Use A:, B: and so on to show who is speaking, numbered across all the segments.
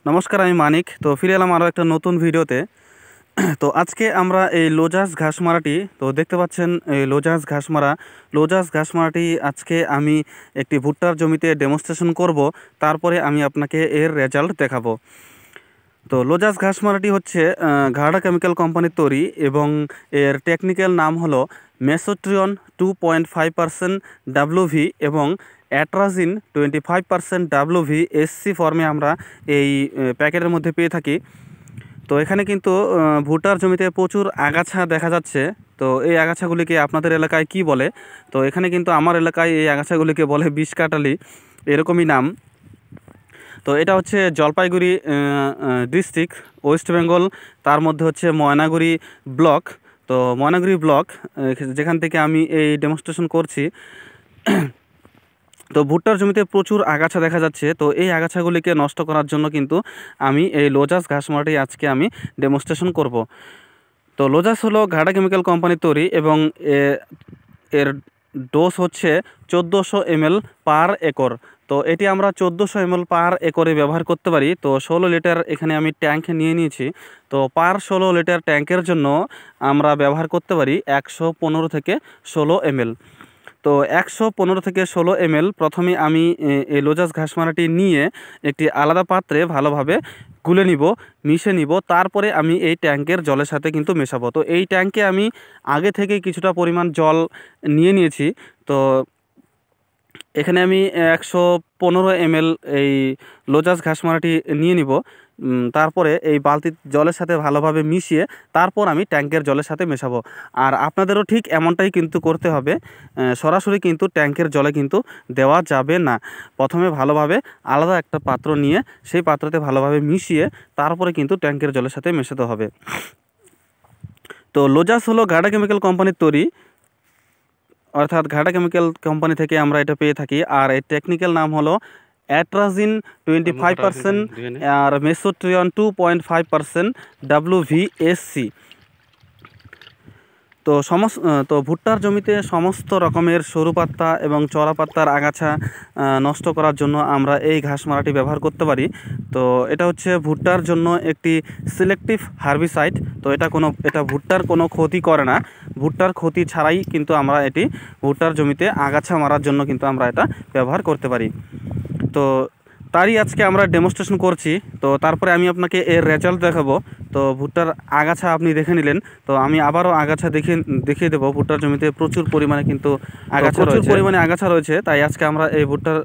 A: নমস্কার, আমি মানিক। তো ফিরে এলাম আরও একটা নতুন ভিডিওতে। তো আজকে আমরা এই লোজাস ঘাসমারাটি তো দেখতে পাচ্ছেন, এই লোজাস ঘাসমারাটি আজকে আমি একটি ভুট্টার জমিতে ডেমনস্ট্রেশন করব। তারপরে আমি আপনাকে এর রেজাল্ট দেখাবো। তো লোজাস ঘাসমারাটি হচ্ছে ঘাড়া কেমিক্যাল কোম্পানির তৈরি এবং এর টেকনিক্যাল নাম হলো মেসোট্রিয়ন 2.5% ডাব্লুভি এবং অ্যাট্রাজিন 25% ডাব্লুভি এসসি ফর্মে আমরা এই প্যাকেটের মধ্যে পেয়ে থাকি। তো এখানে কিন্তু ভুট্টার জমিতে প্রচুর আগাছা দেখা যাচ্ছে। তো এই আগাছাগুলিকে আপনাদের এলাকায় কি বলে? তো এখানে কিন্তু আমার এলাকায় এই আগাছাগুলিকে বলে বিষকাটালি, এরকমই নাম। তো এটা হচ্ছে জলপাইগুড়ি ডিস্ট্রিক্ট, ওয়েস্ট বেঙ্গল। তার মধ্যে হচ্ছে ময়নাগুড়ি ব্লক। তো ময়নাগুড়ি ব্লক যেখান থেকে আমি এই ডেমনস্ট্রেশন করছি। তো ভুট্টার জমিতে প্রচুর আগাছা দেখা যাচ্ছে। তো এই আগাছাগুলিকে নষ্ট করার জন্য কিন্তু আমি এই লোজাস ঘাসমারাটি আজকে আমি ডেমনস্ট্রেশন করব। তো লোজাস হলো ঘাটা কেমিক্যাল কোম্পানির তৈরি এবং এর ডোজ হচ্ছে 1400 ml পার একর। তো এটি আমরা 1400 ml পার একরে ব্যবহার করতে পারি। তো 16 লিটার এখানে আমি ট্যাঙ্ক নিয়ে নিয়েছি। তো পার 16 লিটার ট্যাঙ্কের জন্য আমরা ব্যবহার করতে পারি 115 থেকে 16 ml। তো 115 থেকে 16 ml প্রথমে আমি এই লোজাস ঘাসমারাটি নিয়ে একটি আলাদা পাত্রে ভালোভাবে গুলে নিব, মিশে নিব। তারপরে আমি এই ট্যাঙ্কের জলের সাথে কিন্তু মেশাবো। তো এই ট্যাঙ্কে আমি আগে থেকে কিছুটা পরিমাণ জল নিয়ে নিয়েছি। তো এখানে আমি 115 ml এই লোজাস ঘাসমারাটি নিয়ে নিব। তারপরে এই বালতির জলের সাথে ভালোভাবে মিশিয়ে তারপর আমি ট্যাঙ্কের জলের সাথে মেশাবো। আর আপনাদেরও ঠিক এমনটাই কিন্তু করতে হবে। সরাসরি কিন্তু ট্যাঙ্কের জলে কিন্তু দেওয়া যাবে না। প্রথমে ভালোভাবে আলাদা একটা পাত্র নিয়ে সেই পাত্রতে ভালোভাবে মিশিয়ে তারপরে কিন্তু ট্যাঙ্কের জলের সাথে মেশাতে হবে। তো লোজাস হলো ঘাটা কেমিক্যাল কোম্পানির তৈরি, অর্থাৎ ঘাটা কেমিক্যাল কোম্পানি থেকে আমরা এটা পেয়ে থাকি। আর এর টেকনিক্যাল নাম হলো অ্যাট্রাজিন 25% আর মেসোট্রিয়ন 2.5% WVSC। তো ভুট্টার জমিতে সমস্ত রকমের সরু পাত্তা এবং চড়া পাত্তার আগাছা নষ্ট করার জন্য আমরা এই ঘাসমারাটি ব্যবহার করতে পারি। তো এটা হচ্ছে ভুট্টার জন্য একটি সিলেক্টিভ হার্বিসাইড। তো এটা ভুট্টার কোনো ক্ষতি করে না। ভুট্টার ক্ষতি ছাড়াই কিন্তু আমরা এটি ভুট্টার জমিতে আগাছা মারার জন্য কিন্তু আমরা এটা ব্যবহার করতে পারি। তো তারই আজকে আমরা ডেমনস্ট্রেশন করছি। তো তারপরে আমি আপনাকে এর রেজাল্ট দেখাবো। তো ভুট্টার আগাছা আপনি দেখে নিলেন। তো আমি আবারও আগাছা দেখিয়ে দেবো। ভুট্টার জমিতে প্রচুর পরিমাণে কিন্তু আগাছা রয়েছে। তাই আজকে আমরা এই ভুট্টার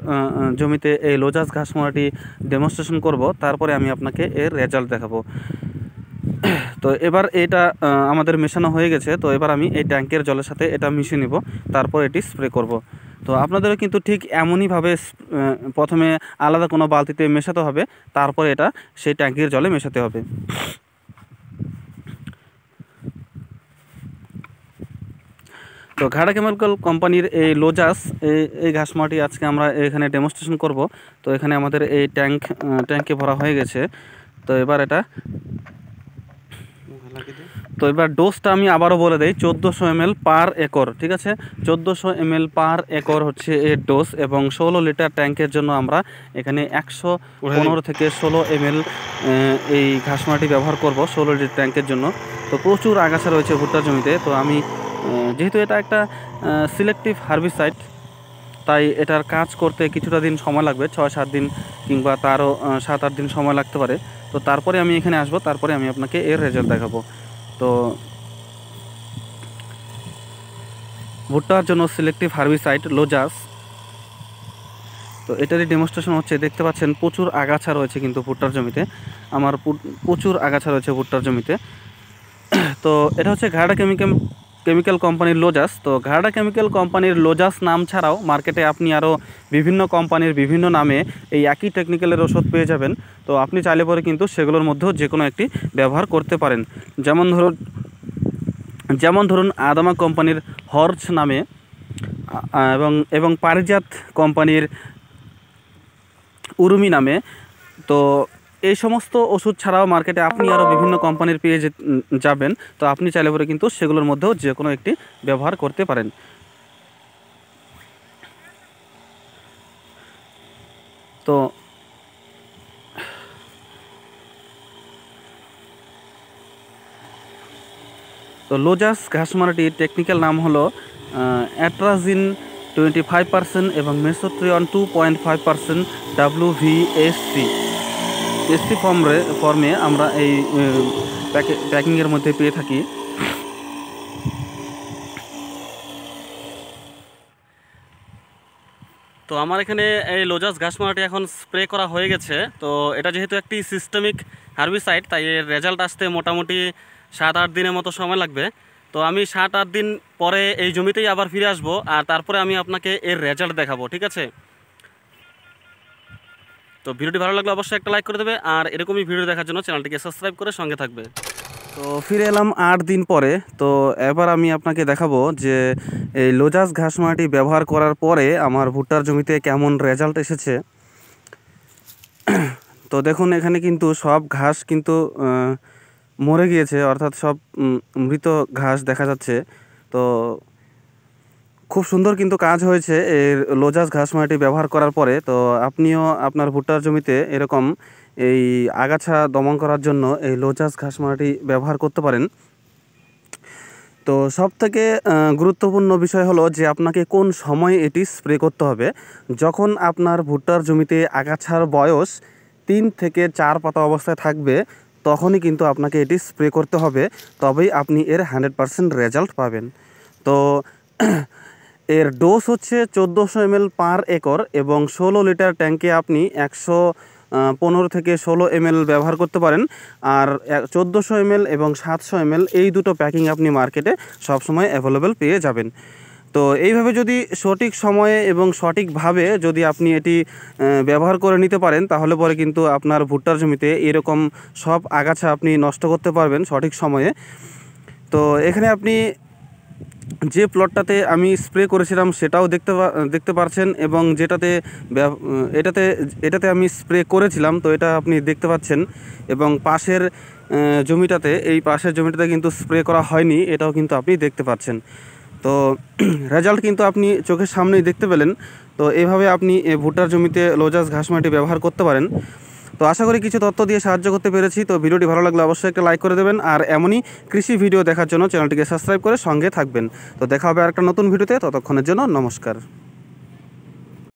A: জমিতে এই লোজাস ঘাসমারাটি ডেমনস্ট্রেশন করব। তারপরে আমি আপনাকে এর রেজাল্ট দেখাবো। তো এবার এটা আমাদের মেশানো হয়ে গেছে। তো এবার আমি এই ট্যাঙ্কের জলের সাথে এটা মিশিয়ে নিব, তারপর এটি স্প্রে করব। তো আপনাদেরও কিন্তু ঠিক এমনইভাবে প্রথমে আলাদা কোনো বালতিতে মেশাতে হবে, তারপরে এটা সেই ট্যাঙ্কের জলে মেশাতে হবে। তো ঘাটা কেমিক্যাল কোম্পানির এই লোজাস এই ঘাসমারাটি আজকে আমরা এখানে ডেমনস্ট্রেশন করব। তো এখানে আমাদের এই ট্যাঙ্কে ভরা হয়ে গেছে। তো এবার ডোজটা আমি আবারও বলে দিই, 1400 ml পার একর। ঠিক আছে, 1400 ml পার একর হচ্ছে এর ডোজ এবং 16 লিটার ট্যাঙ্কের জন্য আমরা এখানে 115 থেকে 16 ml এই ঘাসমারাটি ব্যবহার করব 16 লিটার ট্যাঙ্কের জন্য। তো প্রচুর আগাছা রয়েছে ভুট্টার জমিতে। তো আমি যেহেতু এটা একটা সিলেক্টিভ হার্বিসাইড, তাই এটার কাজ করতে কিছুটা দিন সময় লাগবে, 6-7 দিন কিংবা তারও 7-8 দিন সময় লাগতে পারে। তো তারপরে আমি এখানে আসবো, তারপরে আমি আপনাকে এর রেজাল্ট দেখাবো। তো ভুট্টার জন্য সিলেক্টিভ হার্বিসাইড লোজাস, তো এটারই ডেমনস্ট্রেশন হচ্ছে। দেখতে পাচ্ছেন প্রচুর আগাছা রয়েছে কিন্তু ভুট্টার জমিতে, আমার প্রচুর আগাছা রয়েছে ভুট্টার জমিতে। তো এটা হচ্ছে ঘাটা কেমিক্যাল কোম্পানির লোজাস। তো ঘাটা কেমিক্যাল কোম্পানির লোজাস নাম ছাড়াও মার্কেটে আপনি আরও বিভিন্ন কোম্পানির বিভিন্ন নামে এই একই টেকনিক্যালের ওষুধ পেয়ে যাবেন। তো আপনি চাইলে পরে কিন্তু সেগুলোর মধ্যেও যে কোনো একটি ব্যবহার করতে পারেন। যেমন ধরুন আদামা কোম্পানির হর্চ নামে এবং পারিজাত কোম্পানির উরুমি নামে। তো এই সমস্ত ওষুধ ছাড়াও মার্কেটে আপনি আরও বিভিন্ন কোম্পানির পেয়ে যাবেন। তো আপনি চাইলে পরে কিন্তু সেগুলোর মধ্যেও যে কোনো একটি ব্যবহার করতে পারেন। তো তো লোজাস ঘাস মারাটির টেকনিক্যাল নাম হলো অ্যাট্রাজিন 25% এবং মেসোট্রিয়ন 2.5% WVSC। এসসি ফর্মে আমরা এই প্যাকিংয়ের মধ্যে পেয়ে থাকি। তো আমার এখানে এই লোজাস ঘাস মারাটি এখন স্প্রে করা হয়ে গেছে। তো এটা যেহেতু একটি সিস্টেমিক হার্বিসাইড, তাই এর রেজাল্ট আসতে মোটামুটি 7-8 দিনের মতো সময় লাগবে। তো আমি 7-8 দিন পরে এই জমিতেই আবার ফিরে আসবো, আর তারপরে আমি আপনাকে এর রেজাল্ট দেখাবো, ঠিক আছে? তো ভিডিওটি ভালো লাগলে অবশ্যই একটা লাইক করে দেবে, আর এরকমই ভিডিও দেখার জন্য চ্যানেলটিকে সাবস্ক্রাইব করে সঙ্গে থাকবে। তো ফিরে এলাম 8 দিন পরে। তো এবার আমি আপনাকে দেখাবো যে এই লোজাস ঘাস মাটি ব্যবহার করার পরে আমার ভুট্টার জমিতে কেমন রেজাল্ট এসেছে। তো দেখুন এখানে কিন্তু সব ঘাস কিন্তু মরে গিয়েছে, অর্থাৎ সব মৃত ঘাস দেখা যাচ্ছে। তো খুব সুন্দর কিন্তু কাজ হয়েছে এর লোজাস ঘাস মাটি ব্যবহার করার পরে। তো আপনিও আপনার ভুট্টার জমিতে এরকম এই আগাছা দমন করার জন্য এই লোজাস ঘাস মাটি ব্যবহার করতে পারেন। তো সবথেকে গুরুত্বপূর্ণ বিষয় হলো যে আপনাকে কোন সময়ে এটি স্প্রে করতে হবে। যখন আপনার ভুট্টার জমিতে আগাছার বয়স 3 থেকে 4 পাতা অবস্থায় থাকবে, তখনই কিন্তু আপনাকে এটি স্প্রে করতে হবে, তবেই আপনি এর 100% রেজাল্ট পাবেন। তো এর ডোজ হচ্ছে 1400 ml পার একর এবং 16 লিটার ট্যাঙ্কে আপনি 115 থেকে 16 ml ব্যবহার করতে পারেন। আর 1400 ml এবং 700 ml এই দুটো প্যাকিং আপনি মার্কেটে সবসময় অ্যাভেলেবেল পেয়ে যাবেন। তো এইভাবে যদি সঠিক সময়ে এবং সঠিকভাবে যদি আপনি এটি ব্যবহার করে নিতে পারেন, তাহলে পরে কিন্তু আপনার ভুট্টার জমিতে এরকম সব আগাছা আপনি নষ্ট করতে পারবেন সঠিক সময়ে। তো এখানে আপনি যে প্লটটাতে আমি স্প্রে করেছিলাম সেটাও দেখতে পাচ্ছেন, এবং এটাতে আমি স্প্রে করেছিলাম, তো এটা আপনি দেখতে পাচ্ছেন। এবং এই পাশের জমিটাতে কিন্তু স্প্রে করা হয়নি, এটাও কিন্তু আপনি দেখতে পাচ্ছেন। তো রেজাল্ট কিন্তু আপনি চোখের সামনেই দেখতে পেলেন। তো এইভাবে আপনি ভুট্টার জমিতে লোজাস ঘাস মাটি ব্যবহার করতে পারেন। তো আশা করি কিছু তথ্য দিয়ে সাহায্য করতে পেরেছি। তো ভিডিওটি ভালো লাগলে অবশ্যই একটা লাইক করে দেবেন, আর এমনই কৃষি ভিডিও দেখার জন্য চ্যানেলটিকে সাবস্ক্রাইব করে সঙ্গে থাকবেন। তো দেখা হবে আরেকটা নতুন ভিডিওতে, ততক্ষণের জন্য নমস্কার।